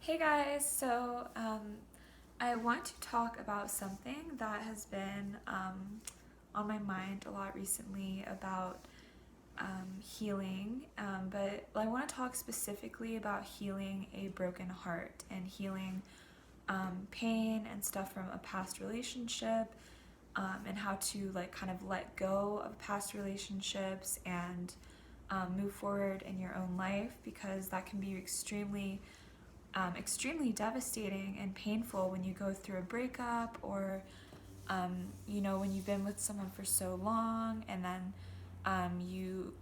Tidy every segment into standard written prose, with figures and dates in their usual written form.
Hey guys, I want to talk about something that has been on my mind a lot recently about healing, but I want to talk specifically about healing a broken heart and healing pain and stuff from a past relationship, and how to like kind of let go of past relationships and move forward in your own life because that can be extremely devastating and painful when you go through a breakup or when you've been with someone for so long and then you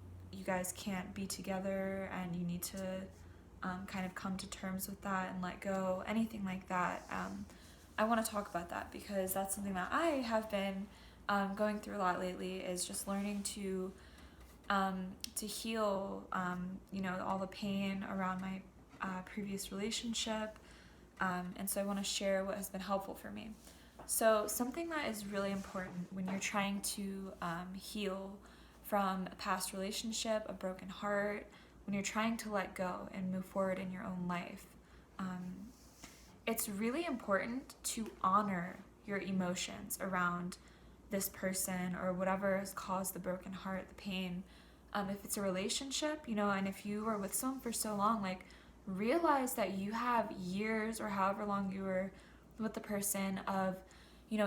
guys can't be together and you need to kind of come to terms with that and let go, anything like that. I want to talk about that because that's something that I have been going through a lot lately, is just learning to heal, all the pain around my previous relationship. And so I want to share what has been helpful for me. So, something that is really important when you're trying to heal from a past relationship, a broken heart, when you're trying to let go and move forward in your own life, um, it's really important to honor your emotions around this person or whatever has caused the broken heart, the pain. If it's a relationship, and if you were with someone for so long, like realize that you have years or however long you were with the person of,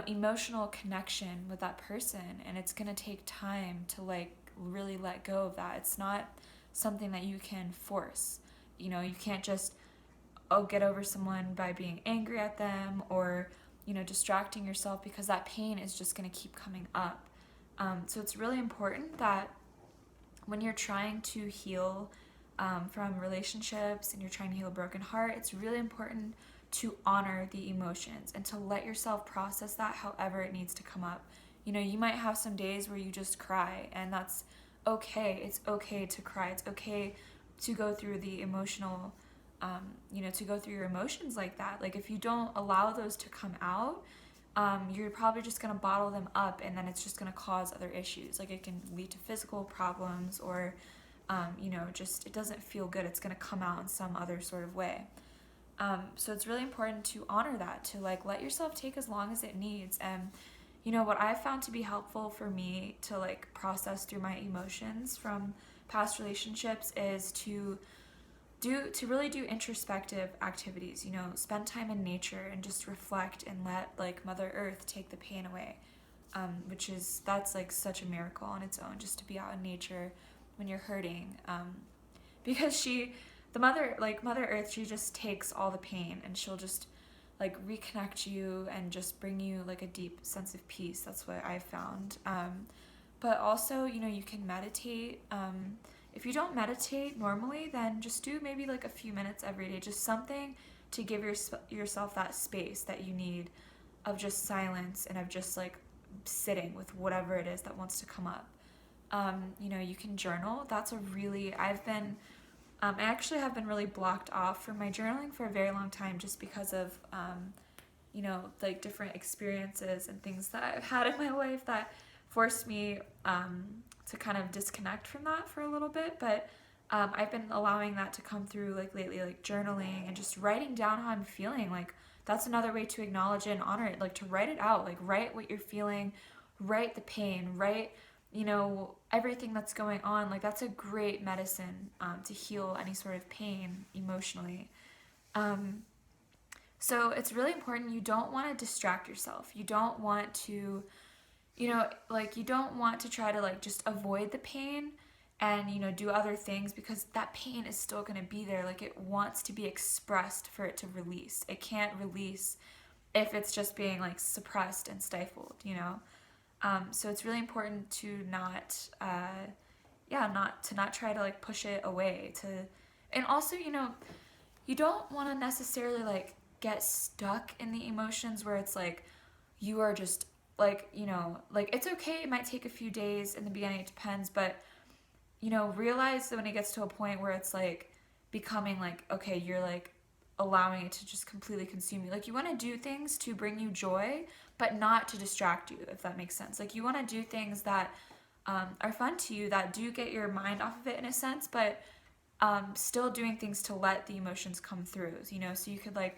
emotional connection with that person. And it's going to take time to like really let go of that. It's not something that you can force. You can't just get over someone by being angry at them or distracting yourself, because that pain is just going to keep coming up. So it's really important that when you're trying to heal from relationships and you're trying to heal a broken heart, it's really important to honor the emotions and to let yourself process that however it needs to come up. You might have some days where you just cry, and that's okay. It's okay to cry. It's okay to go through the emotional, to go through your emotions like that. Like, if you don't allow those to come out, you're probably just going to bottle them up, and then it's just going to cause other issues. Like, it can lead to physical problems or, just it doesn't feel good. It's going to come out in some other sort of way. So it's really important to honor that, to like let yourself take as long as it needs. And what I found to be helpful for me to like process through my emotions from past relationships is to really do introspective activities. Spend time in nature and just reflect and let like Mother Earth take the pain away. That's like such a miracle on its own, just to be out in nature when you're hurting. Because Mother Earth, she just takes all the pain and she'll just like reconnect you and just bring you like a deep sense of peace. That's what I found. But also, you can meditate. If you don't meditate normally, then just do maybe like a few minutes every day, just something to give yourself that space that you need, of just silence and of just like sitting with whatever it is that wants to come up. You can journal. I actually have been really blocked off from my journaling for a very long time, just because of, like different experiences and things that I've had in my life that forced me to kind of disconnect from that for a little bit. But I've been allowing that to come through like lately, like journaling and just writing down how I'm feeling. Like, that's another way to acknowledge it and honor it, like to write it out, like write what you're feeling, write the pain, write everything that's going on. Like, that's a great medicine to heal any sort of pain emotionally. um, so it's really important. You don't want to distract yourself. You don't want to, you don't want to try to like just avoid the pain and, do other things, because that pain is still going to be there. Like, it wants to be expressed for it to release. It can't release if it's just being like suppressed and stifled. So it's really important to not try to like push it away. And also, you don't want to necessarily like get stuck in the emotions where it's like you are just like, like it's okay. It might take a few days in the beginning. It depends, but realize that when it gets to a point where it's like becoming like, okay, you're like allowing it to just completely consume you. Like, you want to do things to bring you joy, but not to distract you, if that makes sense. Like, you want to do things that are fun to you, that do get your mind off of it in a sense, but still doing things to let the emotions come through, you know, so you could like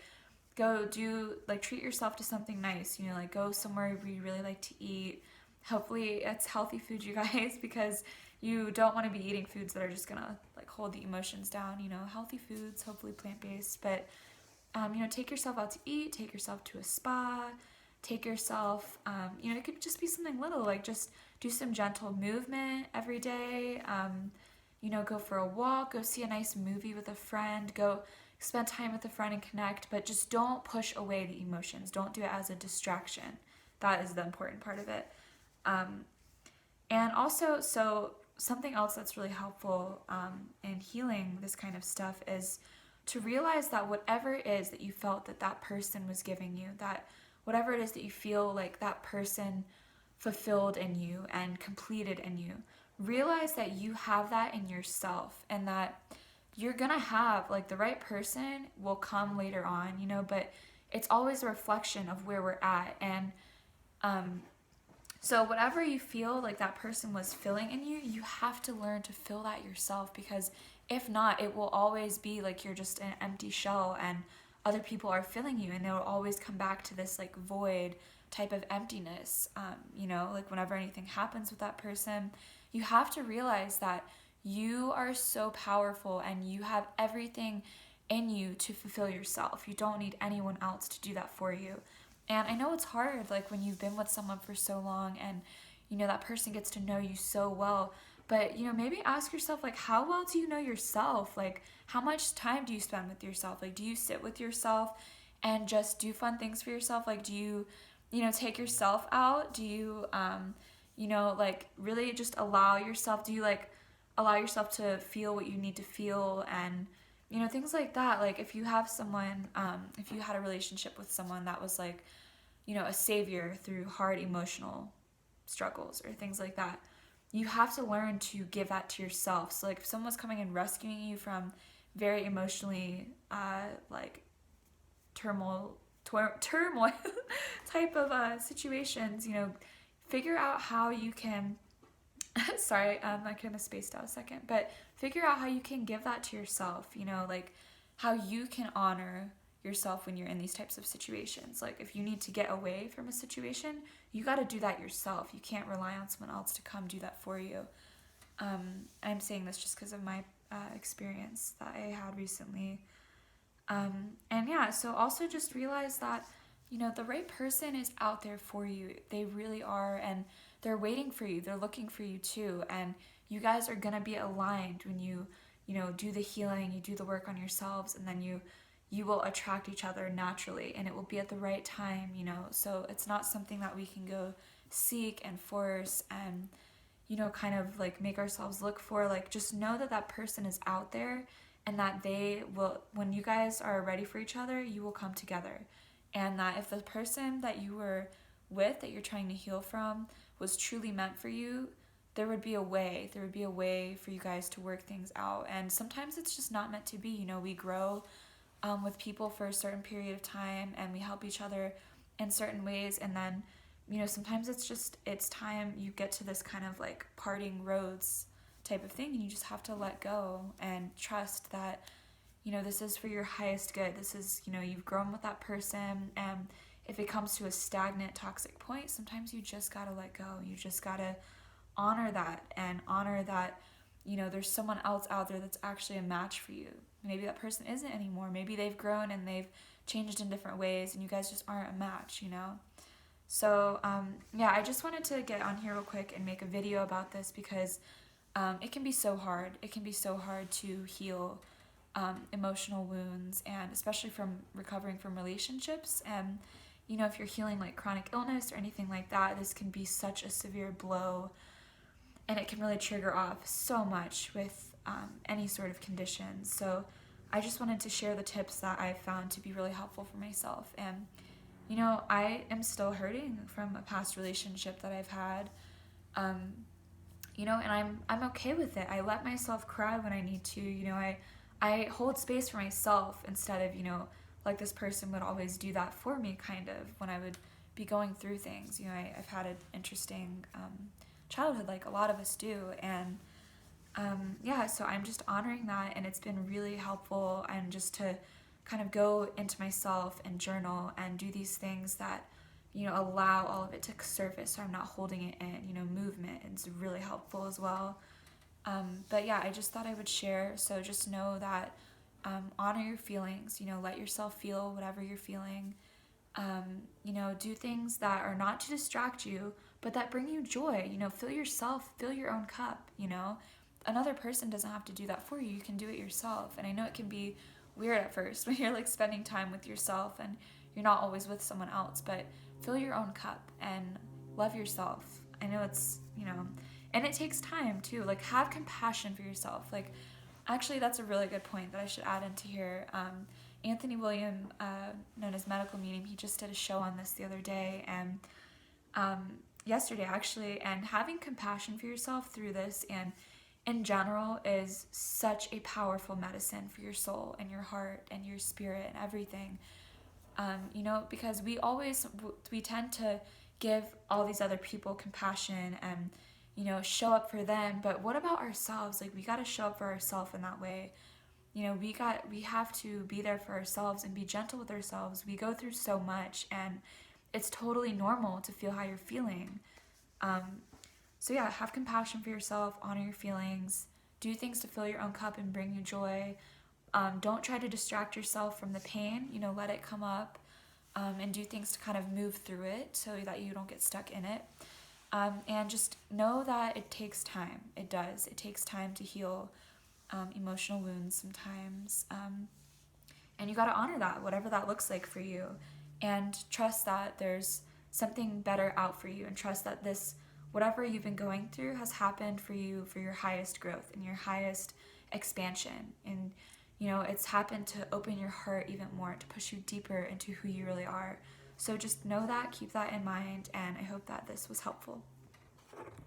go do like treat yourself to something nice, you know, like go somewhere where you really like to eat. Hopefully it's healthy food, you guys, because you don't want to be eating foods that are just gonna like hold the emotions down, you know, healthy foods, hopefully plant-based. But you know, take yourself out to eat, take yourself to a spa, take yourself, you know, it could just be something little, like just do some gentle movement every day. You know, go for a walk, go see a nice movie with a friend, go spend time with a friend and connect, but just don't push away the emotions. Don't do it as a distraction. That is the important part of it. Um, and also, so something else that's really helpful in healing this kind of stuff is to realize that whatever it is that you felt that that person was giving you, that whatever it is that you feel like that person fulfilled in you and completed in you, realize that you have that in yourself, and that you're gonna have like the right person will come later on, you know, but it's always a reflection of where we're at. And um, so whatever you feel like that person was filling in you, you have to learn to fill that yourself, because if not, it will always be like you're just an empty shell and other people are filling you, and they will always come back to this like void type of emptiness. You know, like whenever anything happens with that person, you have to realize that you are so powerful and you have everything in you to fulfill yourself. You don't need anyone else to do that for you. And I know it's hard, like when you've been with someone for so long and, you know, that person gets to know you so well. But, you know, maybe ask yourself, like, how well do you know yourself? Like, how much time do you spend with yourself? Like, do you sit with yourself and just do fun things for yourself? Like, do you know, take yourself out? Do you, you know, like really just allow yourself, do you like allow yourself to feel what you need to feel? And, you know, things like that. Like if you have someone, if you had a relationship with someone that was like, you know, a savior through hard emotional struggles or things like that, you have to learn to give that to yourself. So like if someone's coming and rescuing you from very emotionally like turmoil type of situations, you know, figure out how you can sorry, I kind of spaced out a second, but figure out how you can give that to yourself, you know, like how you can honor yourself when you're in these types of situations. Like if you need to get away from a situation, you got to do that yourself. You can't rely on someone else to come do that for you. I'm saying this just because of my experience that I had recently. And yeah, so also just realize that, you know, the right person is out there for you. They really are. And they're waiting for you. They're looking for you too. And you guys are going to be aligned when you know, do the healing, you do the work on yourselves, and then you will attract each other naturally, and it will be at the right time, you know. So it's not something that we can go seek and force and, you know, kind of like make ourselves look for. Like just know that that person is out there, and that they will, when you guys are ready for each other, you will come together. And that if the person that you were with, that you're trying to heal from, was truly meant for you, there would be a way. There would be a way for you guys to work things out. And sometimes it's just not meant to be. You know, we grow with people for a certain period of time, and we help each other in certain ways. And then, you know, sometimes it's time you get to this kind of like parting roads type of thing, and you just have to let go and trust that, you know, this is for your highest good. This is, you know, you've grown with that person, and if it comes to a stagnant, toxic point, sometimes you just gotta let go. You just gotta honor that, and honor that, you know, there's someone else out there that's actually a match for you. Maybe that person isn't anymore. Maybe they've grown and they've changed in different ways, and you guys just aren't a match, you know? So, yeah, I just wanted to get on here real quick and make a video about this, because it can be so hard. It can be so hard to heal emotional wounds, and especially from recovering from relationships. And, you know, if you're healing like chronic illness or anything like that, this can be such a severe blow, and it can really trigger off so much with any sort of condition. So I just wanted to share the tips that I found to be really helpful for myself. And, you know, I am still hurting from a past relationship that I've had. You know, and I'm okay with it. I let myself cry when I need to. You know, I hold space for myself instead of, you know, like this person would always do that for me, kind of, when I would be going through things. You know, I've had an interesting childhood, like a lot of us do. And yeah, so I'm just honoring that, and it's been really helpful, and just to kind of go into myself and journal and do these things that, allow all of it to surface so I'm not holding it in. Movement is really helpful as well. But yeah, I just thought I would share. So just know that, honor your feelings, let yourself feel whatever you're feeling. Do things that are not to distract you, but that bring you joy. Fill yourself, fill your own cup. Another person doesn't have to do that for you. You can do it yourself. And I know it can be weird at first when you're like spending time with yourself and you're not always with someone else, but fill your own cup and love yourself. I know and it takes time too. Like, have compassion for yourself. Like, actually, that's a really good point that I should add into here. Anthony William, known as Medical Meaning, he just did a show on this the other day, and yesterday actually. And having compassion for yourself through this and in general is such a powerful medicine for your soul and your heart and your spirit and everything. Because we tend to give all these other people compassion and show up for them, but what about ourselves? Like, we got to show up for ourselves in that way. We have to be there for ourselves and be gentle with ourselves. We go through so much, and it's totally normal to feel how you're feeling. So yeah, have compassion for yourself, honor your feelings, do things to fill your own cup and bring you joy. Don't try to distract yourself from the pain. Let it come up, and do things to kind of move through it so that you don't get stuck in it. And just know that it takes time. It does. It takes time to heal emotional wounds sometimes. And you got to honor that, whatever that looks like for you. And trust that there's something better out for you. And trust that whatever you've been going through has happened for you for your highest growth and your highest expansion. And, it's happened to open your heart even more, to push you deeper into who you really are. So just know that, keep that in mind, and I hope that this was helpful.